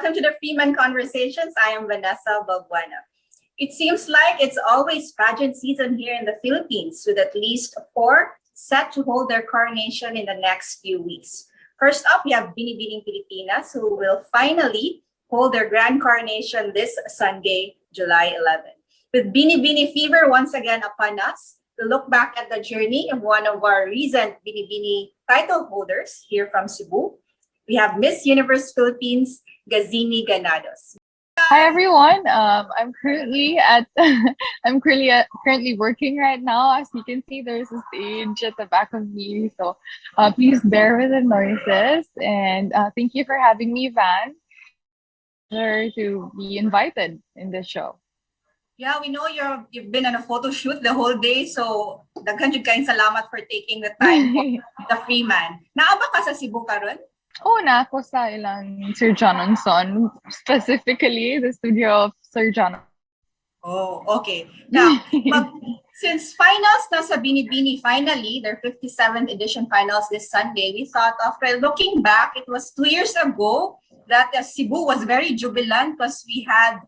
welcome to the Freeman Conversations. I am Vanessa Balbuena. It seems like it's always pageant season here in the Philippines, with at least four set to hold their coronation in the next few weeks. First up, we have Binibining Pilipinas, who will finally hold their grand coronation this Sunday, July 11th. With Binibini fever once again upon us, we look back at the journey of one of our recent Binibini title holders here from Cebu. We have Miss Universe Philippines, Gazini Ganados. Hi everyone. I'm currently at currently working right now. As you can see, there's a stage at the back of me, so please bear with the noises. And thank you for having me, Van. Pleasure to be invited in this show. Yeah, we know you've been on a photo shoot the whole day, so daghan jud kayong salamat for taking the time for the Freeman. Naaba ka sa Cebu karon? Oh, na ako sa ilang Sir Jonathan, specifically the studio of Sir Jonathan. Oh, okay. Now, since finals na sa Binibini, finally, their 57th edition finals this Sunday, we thought after looking back, it was 2 years ago that Cebu was very jubilant because we had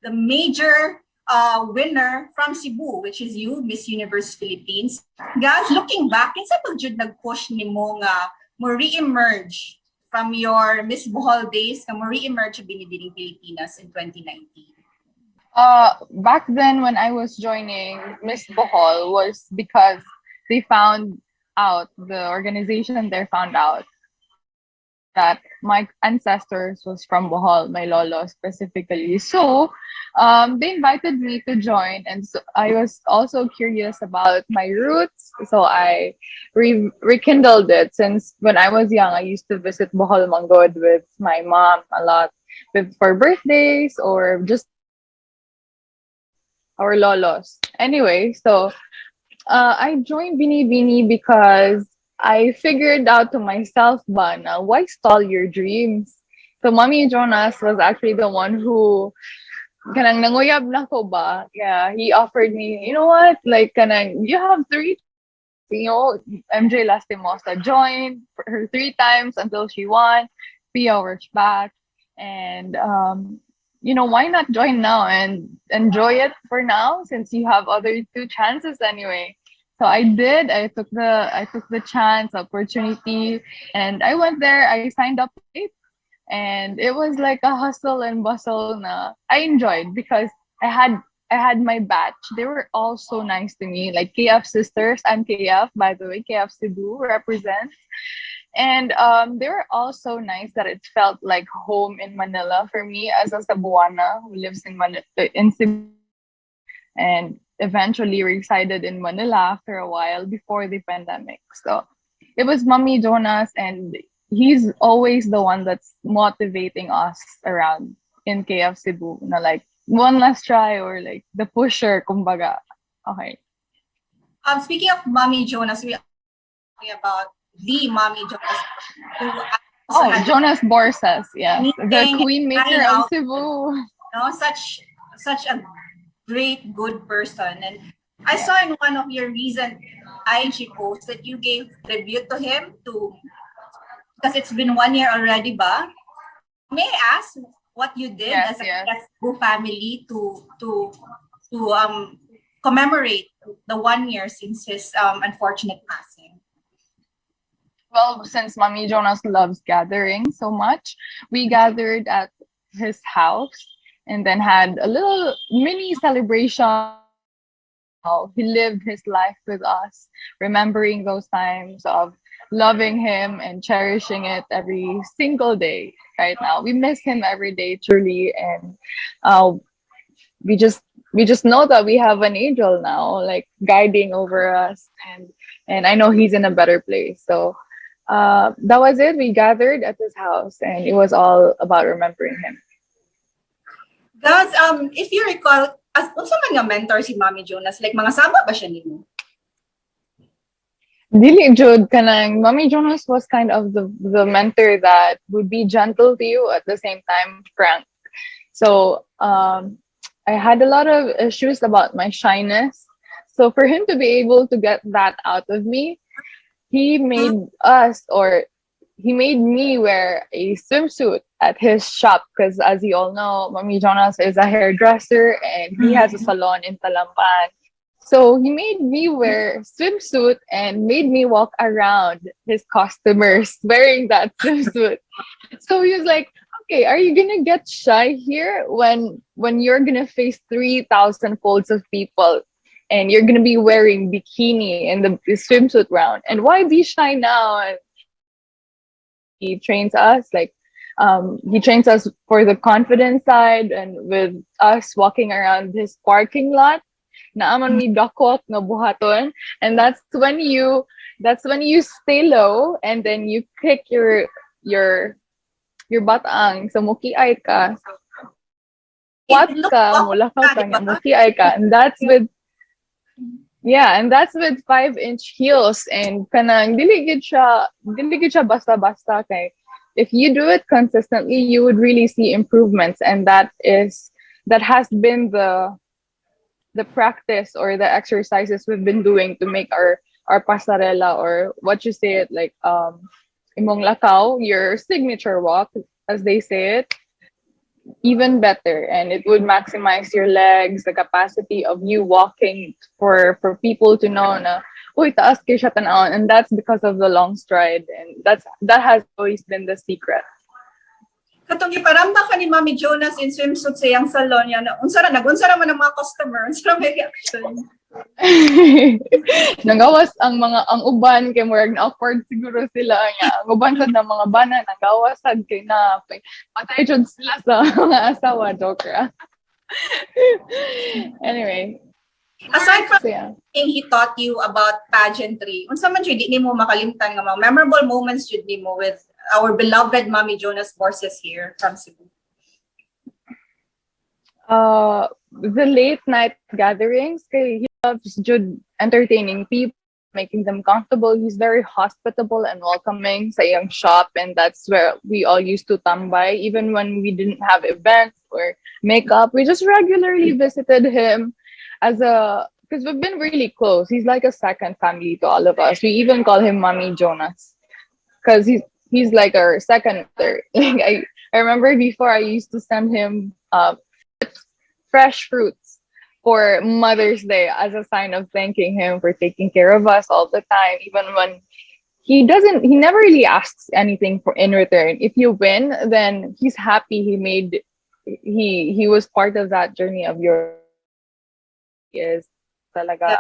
the major winner from Cebu, which is you, Miss Universe Philippines. Guys, looking back, kinsa pag jud nag-push nimo nga mo re-emerge from your Miss Bohol days, ka mo re-emerge sa Binibining Pilipinas in 2019? Back then when I was joining Miss Bohol was because they found out, the organization there found out that my ancestors was from Bohol, my lolo specifically. So they invited me to join, and so I was also curious about my roots. So I rekindled it, since when I was young, I used to visit Bohol Manggod with my mom a lot, for birthdays or just our lolos. Anyway, so I joined Binibini because I figured out to myself, Bana, why stall your dreams? So Mommy Jonas was actually the one who kanang nanguyab na ko ba? Yeah, he offered me, you know what? Like kanang you have three, MJ Lastimosa joined her 3 times until she won 3 hours back. And why not join now and enjoy it for now, since you have other 2 chances anyway. So I did. I took the chance, opportunity, and I went there. I signed up late, and it was like a hustle and bustle. Na I enjoyed because I had my batch. They were all so nice to me, like KF sisters. I'm KF, by the way. KF Cebu represents. And they were all so nice that it felt like home in Manila for me as a Cebuana who lives in Cebu, and eventually resided in Manila after a while before the pandemic. So it was Mommy Jonas, and he's always the one that's motivating us around in KF Cebu. Like one last try, or like the pusher, kumbaga. Okay. Speaking of Mommy Jonas, we are talking about the Mommy Jonas, who Jonas Borsas, yes, the queen maker of Cebu. Such a great, good person. And I saw in one of your recent IG posts that you gave tribute to him, because it's been 1 year already, ba? May I ask what you did as a Cebu family to commemorate the 1 year since his unfortunate passing? Well, since Mommy Jonas loves gathering so much, we gathered at his house and then had a little mini celebration. He lived his life with us, remembering those times of loving him and cherishing it every single day. Right now, we miss him every day, truly, and we just know that we have an angel now, like guiding over us, and I know he's in a better place. So that was it. We gathered at his house, and it was all about remembering him. Guys, if you recall, unsa man nga mentor si Mommy Jonas? Like mga sama ba siya nimo? Dili jud kanang Mommy Jonas was kind of the mentor that would be gentle to you at the same time frank. So I had a lot of issues about my shyness. So for him to be able to get that out of me, he made me wear a swimsuit at his shop because, as you all know, Mommy Jonas is a hairdresser and he has a salon in Talampan. So he made me wear swimsuit and made me walk around his customers wearing that swimsuit. So he was like, "Okay, are you gonna get shy here when you're gonna face 3,000 folds of people and you're gonna be wearing bikini in the swimsuit round? And why be shy now?" And he trains us he trains us for the confidence side, and with us walking around his parking lot naaman mi dakwak nga buhaton, and that's when you stay low and then you kick your batang so mukiay ka, what It looks ka awkward mulakaw na, ka di nga ba? mukiay ka, and that's with 5-inch heels, and kanang dili gid siya basta-basta kay if you do it consistently you would really see improvements, and that has been the practice or the exercises we've been doing to make our pasarela, or what you say it like imong lakaw, your signature walk as they say it, even better, and it would maximize your legs, the capacity of you walking for people to know na uy taas kay siya tan-awon, and that's because of the long stride, and that has always been the secret. Katong iparamdam ka ni Mami Jonas in swimsuit sa iyang salon yan. Unsa ra man ang mga customer? Unsa ra may reaction? Nagawas ang uban kay murag na awkward siguro sila nga. Ang uban sad na mga bana nagawas sad kay na patay jud sila sa mga asawa, joke ra. Anyway, Aside from so yeah. he taught you about pageantry, unsa man jud di nimo makalimtan nga mga memorable moments jud nimo with our beloved Mami Jonas Borses here from Cebu? The late night gatherings, kay he loves Jude entertaining people, making them comfortable. He's very hospitable and welcoming sa iyang shop, and that's where we all used to tambay. Even when we didn't have events or makeup, we just regularly visited him because we've been really close. He's like a second family to all of us. We even call him Mommy Jonas because he's like our second mother. Like I remember before I used to send him fresh fruits for Mother's Day as a sign of thanking him for taking care of us all the time, even when he never really asks anything in return. If you win, then he's happy he was part of that journey of yours. He is talaga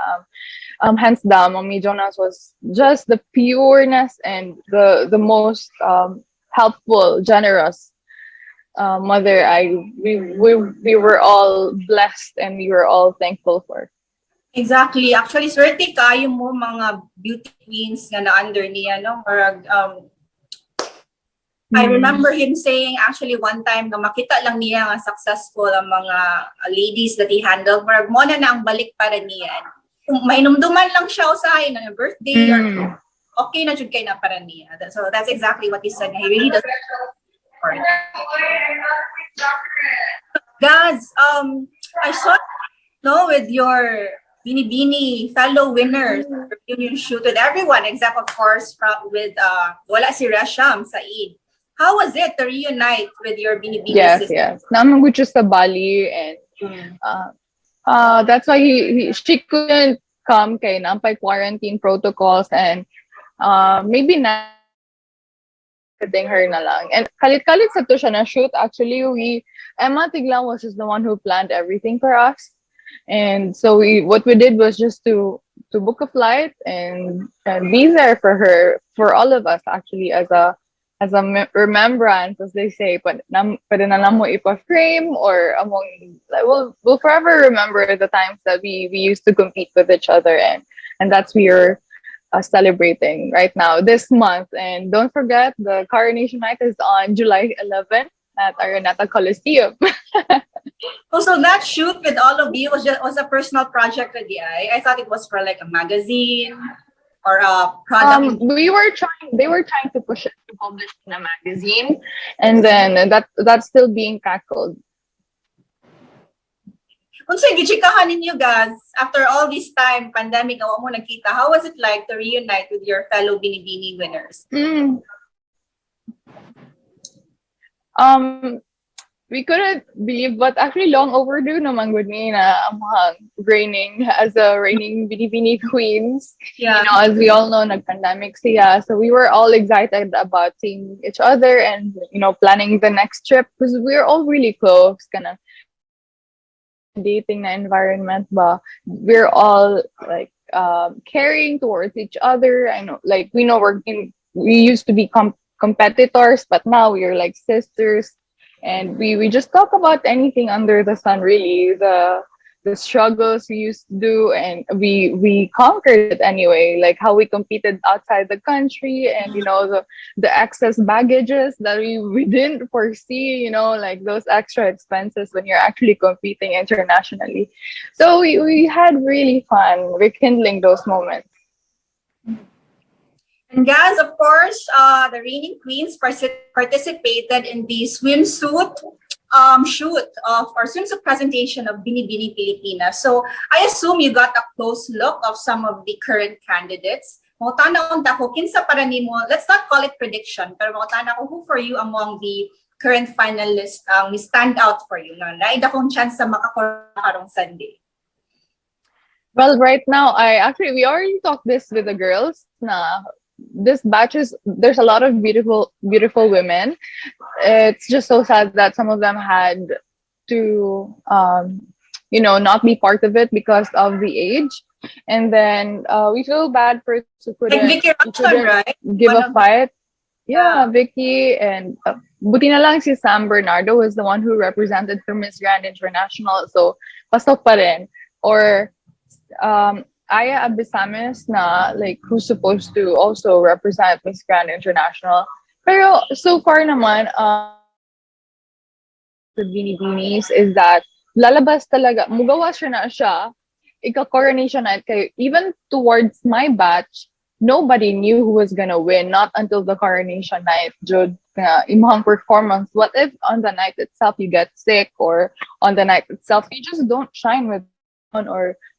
hands down, Mommy Jonas was just the pureness and the most helpful, generous mother we were all blessed and we were all thankful for. Exactly. Actually, swerte kayo mo mga beauty queens nga na-under niya, no? Or, I remember him saying actually one time na makita lang niya nga successful ang mga ladies that he handled. Marag mo na ang balik para niya. Kung mainumduman lang siya usahay na birthday or okay na jud kay na para niya. So that's exactly what he said. He really does. Guys, I saw with your Binibini fellow winners reunion shoot with everyone except of course with wala si Rasham Said. How was it to reunite with your Binibini sister? Yes. Naman ko sa Bali, and that's why she couldn't come kay nampay quarantine protocols, and maybe na her na lang. And kalit-kalit sa to siya na shoot. Actually, Emma Tiglang was just the one who planned everything for us. And so what we did was just to book a flight and be there for her, for all of us actually, as a remembrance, as they say. But pwede na lang mo ipa-frame, or we'll forever remember the times that we used to compete with each other, and that's we are celebrating right now this month. And don't forget, the coronation night is on July 11th at Araneta Coliseum. So that shoot with all of you was a personal project with the I thought it was for like a magazine or a product. They were trying to push it to publish in a magazine, and then that's still being tackled. Unsay gichikahan ninyo guys after all this time pandemic awa mo nagkita? How was it like to reunite with your fellow Binibini winners? Um, we couldn't believe, but actually long overdue naman good me na ang mga reigning as a reigning Binibini queens. Yeah. As we all know, nag-pandemic siya. So we were all excited about seeing each other and, planning the next trip because we were all really close. Kind dating na environment ba, we're all like caring towards each other. I know, like we used to be competitors, but now we're like sisters, and we just talk about anything under the sun. Really, the struggles we used to do, and we conquered it anyway. Like how we competed outside the country, and the excess baggages that we didn't foresee, like those extra expenses when you're actually competing internationally. So we had really fun rekindling those moments. And guys, of course, the reigning queens participated in the swimsuit shoot of or swimsuit presentation of Binibini Pilipinas. So I assume you got a close look of some of the current candidates. Mautana ko kinsa para nimo, let's not call it prediction, pero mautana ko who for you among the current finalists we stand out for you, no? Naid akong chance sa makakarong Sunday. Well, right now, we already talked this with the girls. This there's a lot of beautiful women. It's just so sad that some of them had to not be part of it because of the age, and then we feel bad for who Like Vicky Ranson, right? give a fight. Yeah, Vicky, and buti na lang si Sam Bernardo was the one who represented for Miss Grand International, so pasok pa rin. Or Aya Abisamis na like who's supposed to also represent Miss Grand International. Pero so far naman, the Binibinis is that lalabas talaga, mugawa siya na siya, ika-coronation night kayo. Even towards my batch, nobody knew who was gonna win, not until the coronation night. Jud, imahang performance. What if on the night itself you get sick, or on the night itself you just don't shine with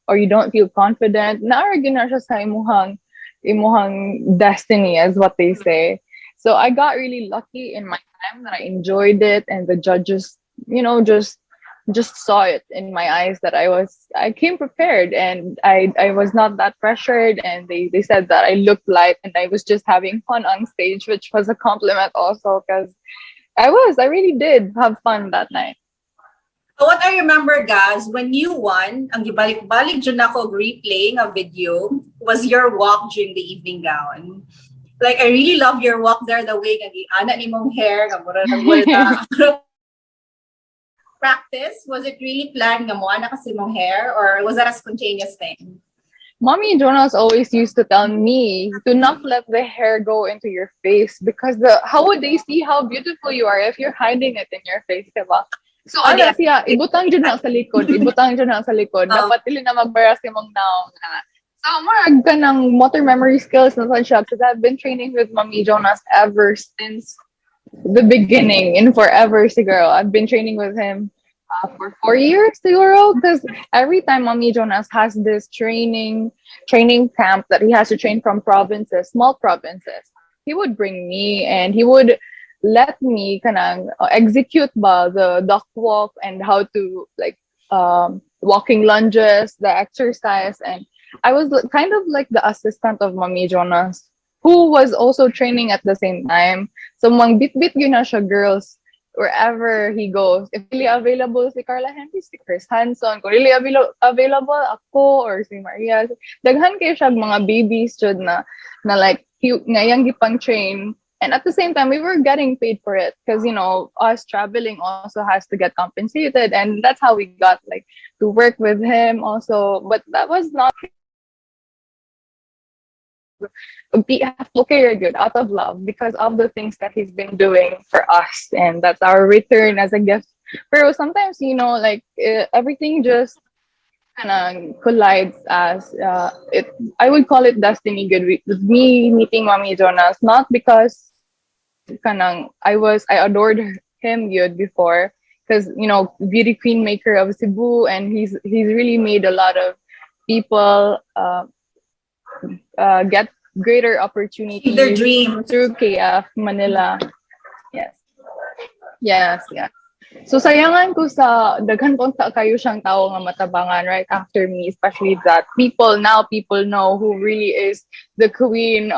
or you don't feel confident? Naaragin na siya sa imuhang destiny, as what they say. So I got really lucky in my time that I enjoyed it, and the judges, just saw it in my eyes that I came prepared, and I was not that pressured, and they said that I looked light and I was just having fun on stage, which was a compliment also, because I really did have fun that night. So what I remember, guys, when you won, ang gibalik-balik dyan ako replaying a video was your walk during the evening gown. Like, I really love your walk there, the way ana ni mong hair, practice. Was it really planned nga mo ana kasi mong hair, or was that a spontaneous thing? Mommy Jonas always used to tell me to not let the hair go into your face, because how would they see how beautiful you are if you're hiding it in your face, diba? So, siya, ibutang dyan na sa likod. Dapat dili na magbaras yung mong naong na. So, marag ka ng motor memory skills na siya, because I've been training with Mommy Jonas ever since the beginning, and forever siguro. I've been training with him for 4 years siguro, because every time Mommy Jonas has this training camp that he has to train from small provinces, he would bring me, and he would let me kanang execute the duck walk and how to walking lunges, the exercise. And I was kind of like the assistant of Mommy Jonas, who was also training at the same time. So mang bit-bit yun na siya, girls, wherever he goes. If really available si Carla Henry, si Chris Hanson, kung really available ako or si Maria, daghan kayo siya mga babies jud na like ngayang gipang train. And at the same time, we were getting paid for it, because, us traveling also has to get compensated. And that's how we got to work with him also. But that was not okay, good, out of love, because of the things that he's been doing for us. And that's our return as a gift. But sometimes, everything just kind of collides as I would call it destiny good with me meeting Mommy Jonas, not because I adored him good before, because beauty queen maker of Cebu, and he's really made a lot of people get greater opportunities, their dreams through KF Manila. Yes. Yes, yes. So sayangan ko sa daghan punta kayo siyang tao nga matabangan right after me, especially that people know who really is the Queen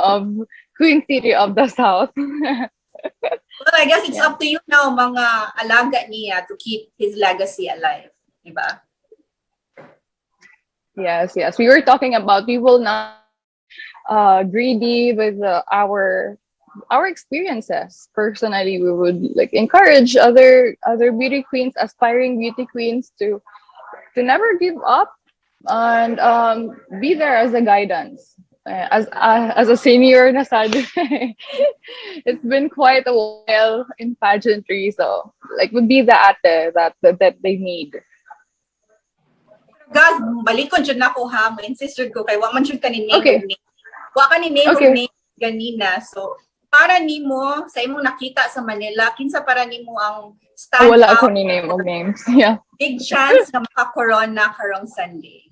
City of the South. Well, I guess it's Yeah. up to you now, mga alaga niya, to keep his legacy alive. Diba? Yes, yes. We were talking about we will not greedy with our experiences. Personally, we would like encourage other beauty queens, aspiring beauty queens to never give up and be there as a guidance. As a senior na sad, it's been quite a while in pageantry, so like would be the ate that they need. Guys, balikon jud nako ha, mo insist jud ko kay wa man jud ka ni name Okay. og name. Wa ka ni name og Okay. name ganina. So para nimo sa imong nakita sa Manila, kinsa para nimo ang stand Wala out, ako ni name of names. Yeah. big chance na maka-corona karong Sunday?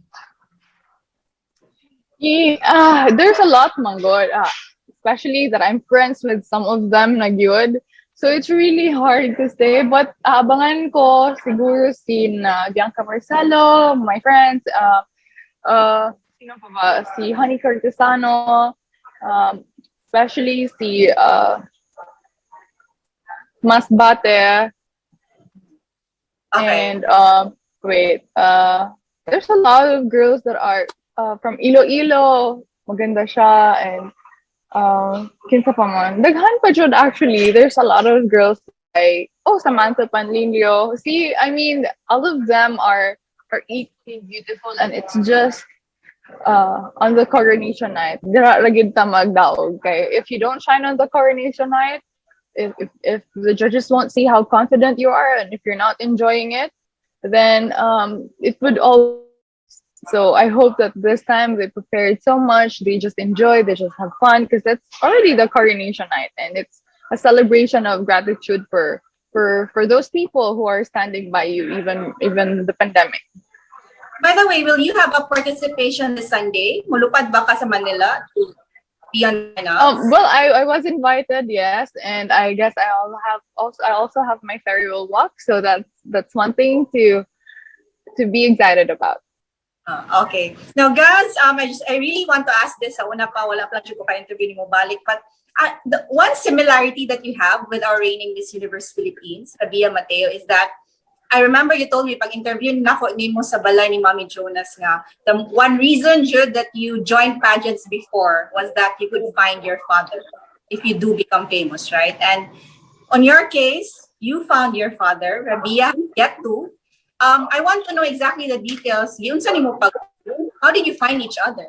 There's a lot, Manggod. Especially that I'm friends with some of them na gyud. So it's really hard to say. But abangan ko siguro Bianca Marcelo, my friends, sino pa ba? Si Honey Cortesano, especially si Masbate, Okay. and there's a lot of girls that are from Iloilo. Maganda siya, and kinsa pa man. Daghan pa jud actually. There's a lot of girls like Samantha Panlilio. See, I mean, all of them are equally beautiful, and it's just on the coronation night. Dira lagid ta magdaog kay if you don't shine on the coronation night, if the judges won't see how confident you are, and if you're not enjoying it, then it would all. So I hope that this time they prepared so much, they just enjoy, they just have fun, because that's already the coronation night, and it's a celebration of gratitude for those people who are standing by you, even the pandemic. By the way, will you have a participation this Sunday? Mulupad ba ka sa Manila to be on finals? Well, I was invited, yes, and I guess I also have my farewell walk, so that's one thing to be excited about. Okay. Now, guys, I really want to ask this. Sa una pa, wala pa lang ko ka-interview ni mo balik. But the one similarity that you have with our reigning Miss Universe Philippines, Rabia Mateo, is that I remember you told me pag interview nako ni mo sa balay ni Mami Jonas nga, the one reason Jude that you joined pageants before was that you could find your father if you do become famous, right? And on your case, you found your father, Rabia, yet to. I want to know exactly the details. How did you find each other?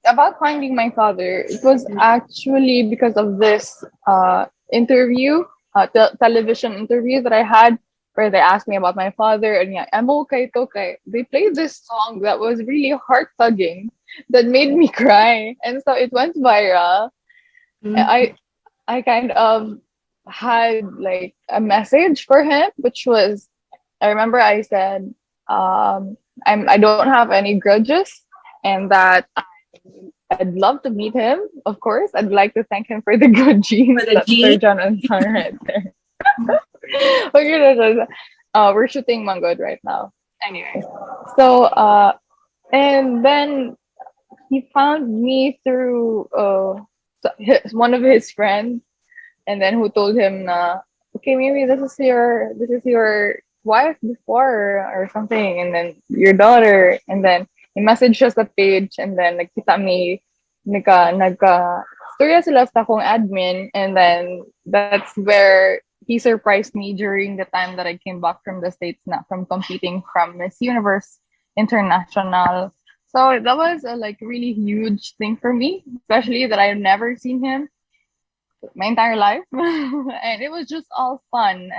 About finding my father, it was actually because of this interview, television interview that I had, where they asked me about my father, and yeah, I'm okay, okay. They played this song that was really heart tugging, that made me cry, and so it went viral. Mm-hmm. I kind of had like a message for him, which was, I remember I said, I don't have any grudges, and that I'd love to meet him. Of course, I'd like to thank him for the good genes. For the That's Sir Jonas right there. Okay, we're shooting Mangoed right now. Anyway, so and then he found me through one of his friends, and then who told him na, okay, maybe this is your wife before or something, and then your daughter, and then he messaged us the page, and then nagkita mi nagka storya sila sa akong admin, and then that's where he surprised me during the time that I came back from the States, not from competing from Miss Universe International. So that was a like really huge thing for me, especially that I've never seen him my entire life. And it was just all fun.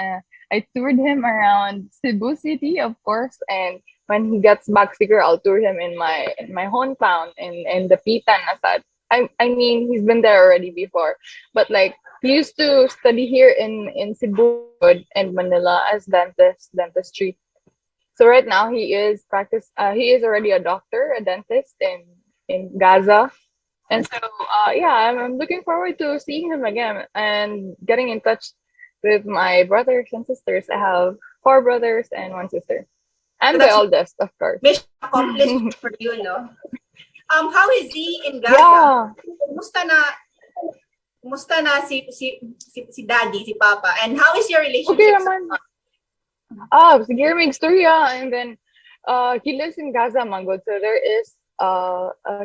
I toured him around Cebu City, of course, and when he gets back figure, I'll tour him in my hometown in the Pitan Asad. I mean, he's been there already before, but like he used to study here in Cebu and Manila as dentistry. So right now he is already a doctor, a dentist in Gaza. And so, yeah, I'm looking forward to seeing him again and getting in touch with my brothers and sisters. I have four brothers and one sister. So I'm the that's oldest, of course. mission accomplished for you, no? How is he in Gaza? Yeah. Kumusta na si Daddy, si Papa? And how is your Okay, relationship sa naman. Sige, may istorya. And then, he lives in Gaza, Mangod. So there is,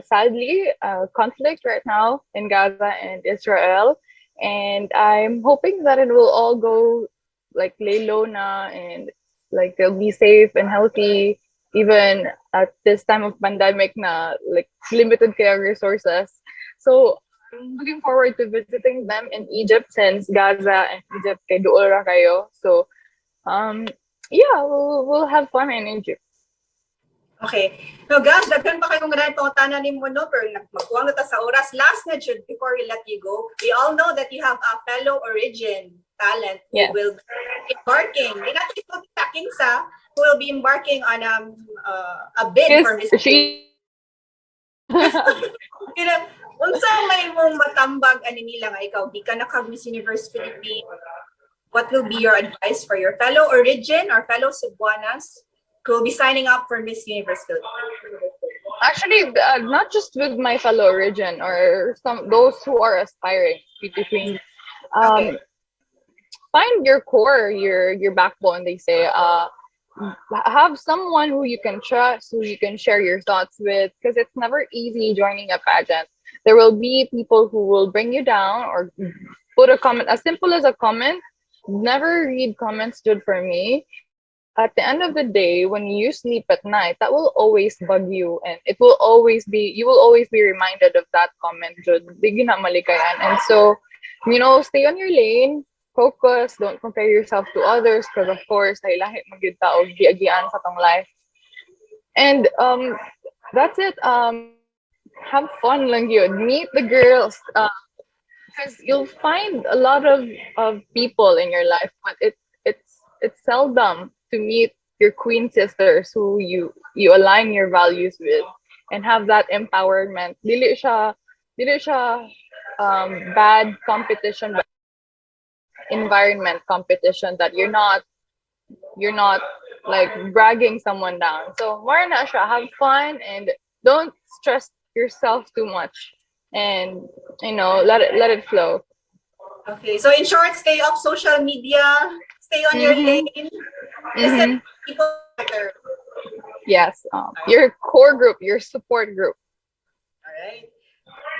sadly, conflict right now in Gaza and Israel. And I'm hoping that it will all go, like, lay low na, and, like, they'll be safe and healthy, even at this time of pandemic na, like, limited kaya resources. So, I'm looking forward to visiting them in Egypt, since Gaza and Egypt kay duol ra kayo. So, um, yeah, we'll have fun in Egypt. Okay. So guys, daghan pa kayong tanan ni mo, no? Pero magkuwang na ta sa oras. Last na, Jude, before we let you go, we all know that you have a fellow origin talent who Yes. will be embarking. Di natin ito Kinsa, who will be embarking on a bid for Miss Unsa may mong matambag ani nila nga ikaw di ka naka Miss Universe Philippines? What will be your advice for your fellow origin or fellow Cebuanas who will be signing up for Miss Universe Philippines? Actually, not just with my fellow origin or those who are aspiring beauty queens. Okay. Find your core, your backbone. They say, have someone who you can trust, who you can share your thoughts with, because it's never easy joining a pageant. There will be people who will bring you down or put a comment as simple as a comment. Never read comments, Jude, for me. At the end of the day, when you sleep at night, that will always bug you, and it will always be you will always be reminded of that comment, Jude. Di ginamali ka yan. And so, stay on your lane, focus, don't compare yourself to others, because of course, lahi magyud tao giagian sa tong life. And that's it. Have fun lang yun. Meet the girls. Because you'll find a lot of people in your life, but it's seldom to meet your queen sisters who you align your values with and have that empowerment. Dili siya bad competition, but environment competition that you're not like bragging someone down. So more na siya, have fun and don't stress yourself too much, and let it flow. Okay. So in short, stay off social media, stay on your lane, listen to people better. Yes, your core group, your support group. All right.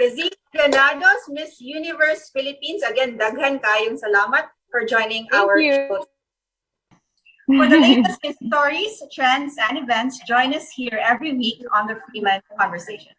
Gazini Ganados, Miss Universe Philippines. Again, daghan kayong salamat for joining Thank our you. show. For the latest stories, trends, and events, join us here every week on the Freeman Conversation.